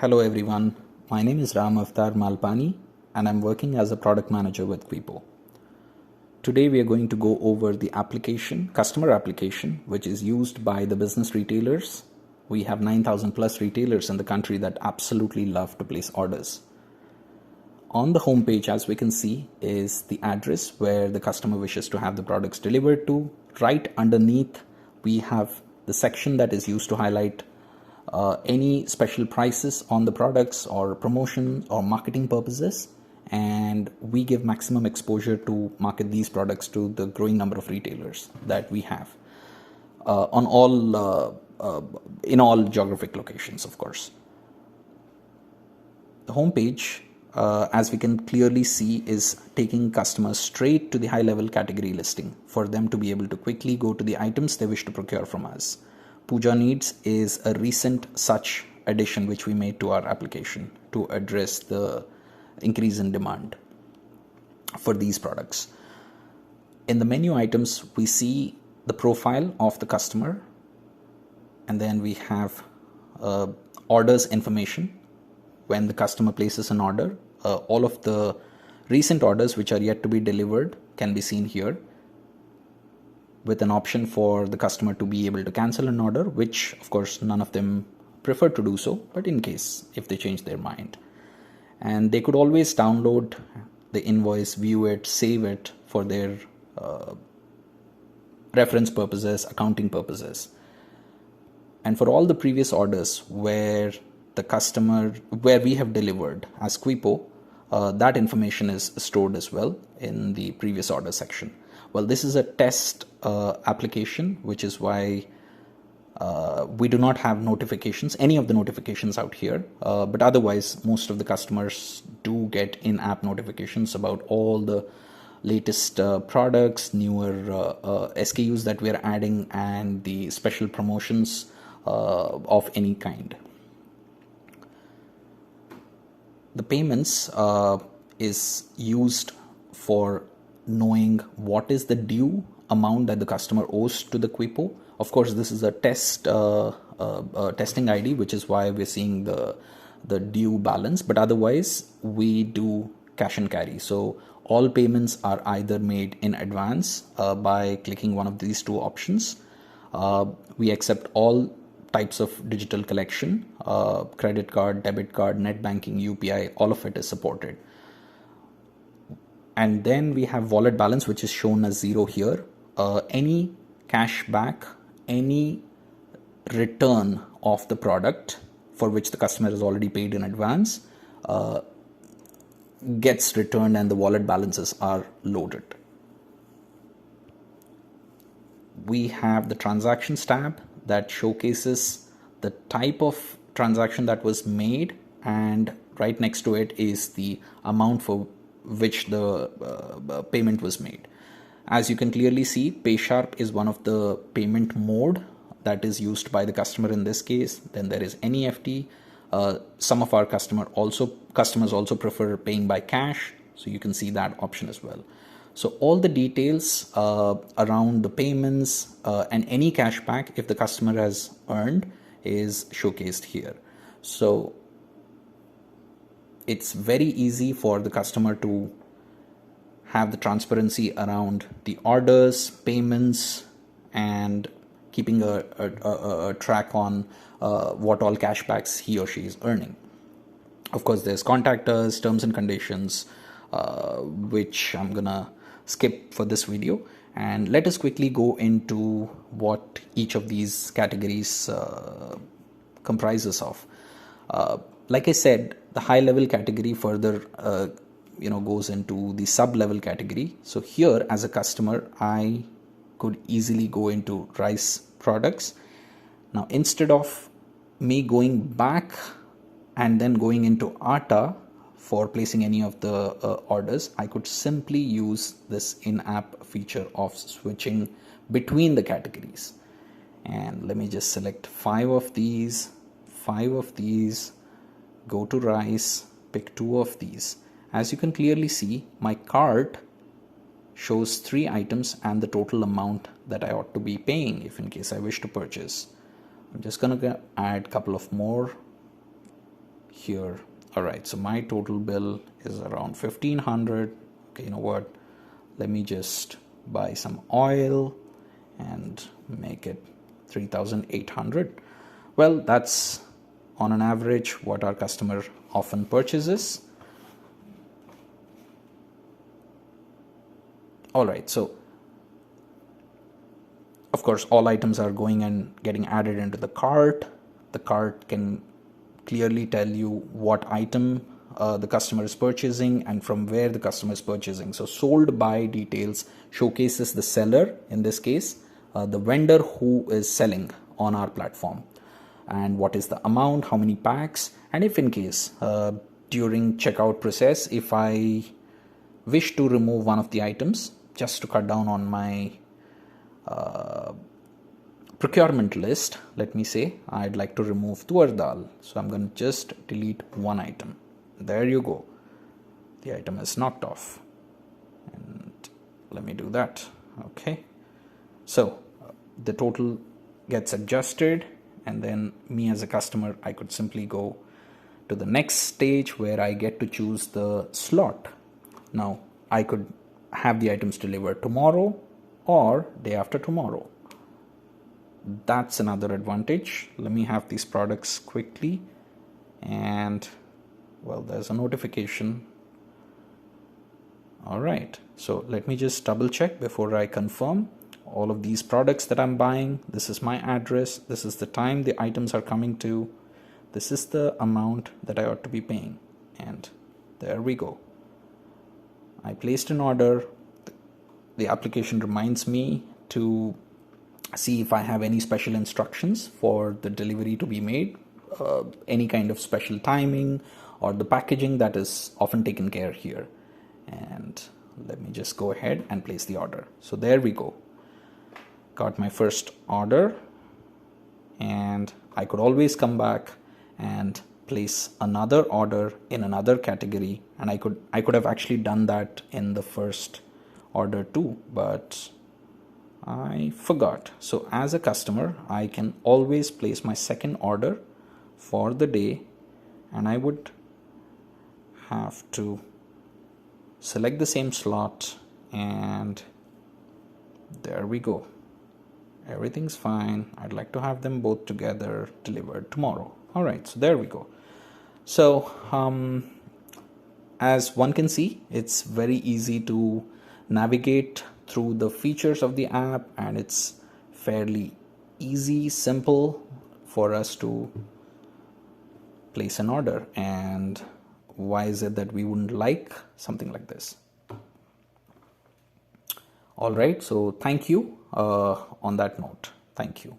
Hello everyone, my name is Ram Avtar Malpani and I'm working as a product manager with Qwipo. Today we are going to go over the customer application, which is used by the business retailers. We have 9,000 plus retailers in the country that absolutely love to place orders. On the home page, as we can see, is the address where the customer wishes to have the products delivered to. Right underneath, we have the section that is used to highlight any special prices on the products or promotion or marketing purposes, and we give maximum exposure to market these products to the growing number of retailers that we have in all geographic locations, of course. The home page, as we can clearly see, is taking customers straight to the high level category listing for them to be able to quickly go to the items they wish to procure from us. Puja Needs is a recent such addition which we made to our application to address the increase in demand for these products. In the menu items, we see the profile of the customer, and then we have orders information. When the customer places an order, all of the recent orders which are yet to be delivered can be seen here, with an option for the customer to be able to cancel an order, which of course none of them prefer to do so, but in case if they change their mind. And they could always download the invoice, view it, save it for their reference purposes, accounting purposes. And for all the previous orders where we have delivered as Qwipo, that information is stored as well in the previous order section. Well, this is a test application, which is why we do not have any of the notifications out here. But otherwise, most of the customers do get in-app notifications about all the latest products, newer SKUs that we are adding, and the special promotions of any kind. The payments is used for knowing what is the due amount that the customer owes to the Qwipo. Of course, this is a testing ID, which is why we're seeing the due balance. But otherwise, we do cash and carry. So all payments are either made in advance by clicking one of these two options. We accept all types of digital collection, credit card, debit card, net banking, UPI, all of it is supported. And then we have wallet balance, which is shown as 0 here. Any cash back, any return of the product for which the customer has already paid in advance gets returned, and the wallet balances are loaded. We have the transactions tab that showcases the type of transaction that was made, and right next to it is the amount for which the payment was made. As you can clearly see, PaySharp is one of the payment mode that is used by the customer in this case. Then there is NEFT. Some of our customers also prefer paying by cash, so you can see that option as well. So all the details around the payments and any cashback, if the customer has earned, is showcased here. So it's very easy for the customer to have the transparency around the orders, payments, and keeping a track on what all cashbacks he or she is earning. Of course, there's contact us, terms and conditions, which I'm gonna skip for this video, and let us quickly go into what each of these categories comprises of. Like I said, the high level category further goes into the sub level category. So here, as a customer, I could easily go into rice products. Now, instead of me going back and then going into atta for placing any of the orders, I could simply use this in-app feature of switching between the categories. And let me just select 5 of these, go to rice, pick 2 of these. As you can clearly see, my cart shows 3 items and the total amount that I ought to be paying if in case I wish to purchase. I'm just gonna add a couple of more here. All right, so my total bill is around 1500. Okay, you know what? Let me just buy some oil and make it 3800. Well, that's on an average what our customer often purchases. All right, so of course all items are going and getting added into the cart. The cart can clearly tell you what item the customer is purchasing and from where the customer is purchasing. So sold by details showcases the seller, in this case the vendor who is selling on our platform, and what is the amount, how many packs, and if in case during checkout process, if I wish to remove one of the items just to cut down on my procurement list, let me say I'd like to remove tuar dal, so I'm going to just delete one item. There you go, the item is knocked off, and let me do that. Okay, so the total gets adjusted, and then me as a customer, I could simply go to the next stage where I get to choose the slot. Now I could have the items delivered tomorrow or day after tomorrow. That's another advantage. Let me have these products quickly, and well, there's a notification. All right, so let me just double check before I confirm all of these products that I'm buying. This is my address, this is the time the items are coming to, this is the amount that I ought to be paying, and there we go. I placed an order. The application reminds me to see if I have any special instructions for the delivery to be made, any kind of special timing or the packaging that is often taken care here. And let me just go ahead and place the order. So there we go. Got my first order, and I could always come back and place another order in another category, and I could have actually done that in the first order too, but I forgot. So as a customer, I can always place my second order for the day, and I would have to select the same slot, and there we go. Everything's fine. I'd like to have them both together delivered tomorrow. All right, so there we go. So as one can see, it's very easy to navigate through the features of the app, and it's fairly easy, simple for us to place an order. And why is it that we wouldn't like something like this? All right, so thank you. On that note, thank you.